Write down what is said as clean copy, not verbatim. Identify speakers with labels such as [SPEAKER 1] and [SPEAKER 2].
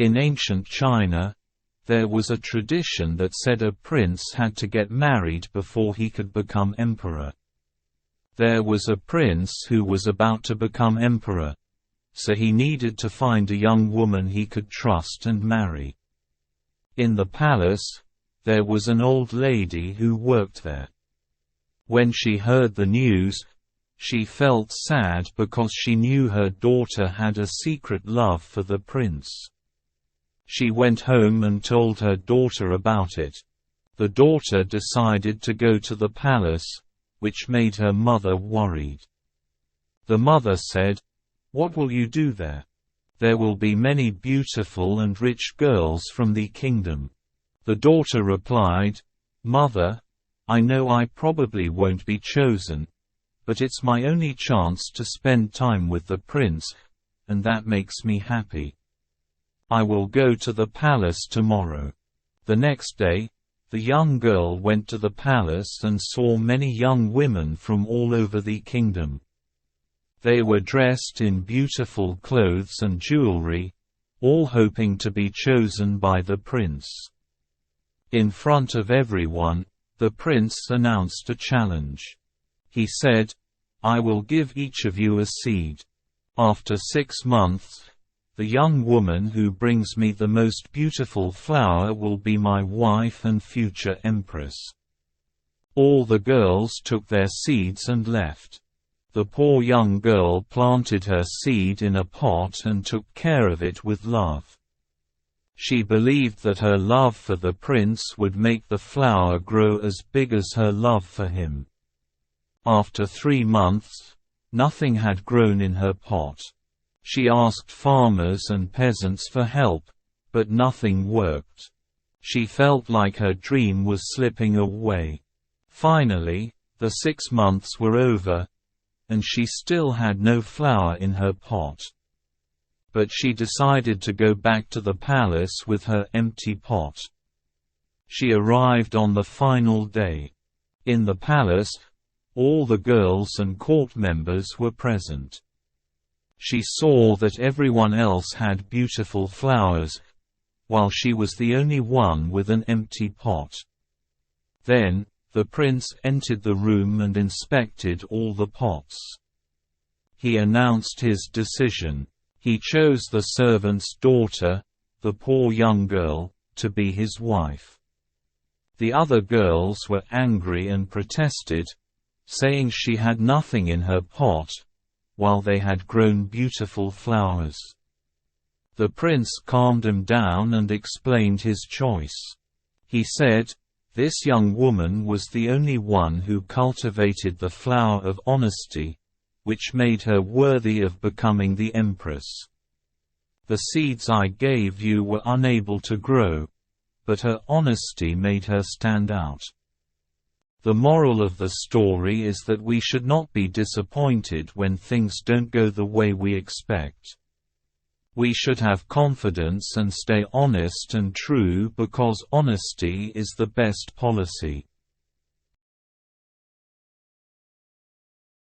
[SPEAKER 1] In ancient China, there was a tradition that said a prince had to get married before he could become emperor. There was a prince who was about to become emperor, so he needed to find a young woman he could trust and marry. In the palace, there was an old lady who worked there. When she heard the news, she felt sad because she knew her daughter had a secret love for the prince. She went home and told her daughter about it. The daughter decided to go to the palace, which made her mother worried. The mother said, "What will you do there? There will be many beautiful and rich girls from the kingdom." The daughter replied, "Mother, I know I probably won't be chosen, but it's my only chance to spend time with the prince, and that makes me happy. I will go to the palace tomorrow." The next day, the young girl went to the palace and saw many young women from all over the kingdom. They were dressed in beautiful clothes and jewelry, all hoping to be chosen by the prince. In front of everyone, the prince announced a challenge. He said, "I will give each of you a seed. After 6 months, the young woman who brings me the most beautiful flower will be my wife and future empress." All the girls took their seeds and left. The poor young girl planted her seed in a pot and took care of it with love. She believed that her love for the prince would make the flower grow as big as her love for him. After 3 months, nothing had grown in her pot. She asked farmers and peasants for help, but nothing worked. She felt like her dream was slipping away. Finally, the 6 months were over, and she still had no flower in her pot. But she decided to go back to the palace with her empty pot. She arrived on the final day. In the palace, all the girls and court members were present. She saw that everyone else had beautiful flowers, while she was the only one with an empty pot. Then, the prince entered the room and inspected all the pots. He announced his decision. He chose the servant's daughter, the poor young girl, to be his wife. The other girls were angry and protested, saying she had nothing in her pot, while they had grown beautiful flowers. The prince calmed them down and explained his choice. He said, "This young woman was the only one who cultivated the flower of honesty, which made her worthy of becoming the empress. The seeds I gave you were unable to grow, but her honesty made her stand out." The moral of the story is that we should not be disappointed when things don't go the way we expect. We should have confidence and stay honest and true because honesty is the best policy.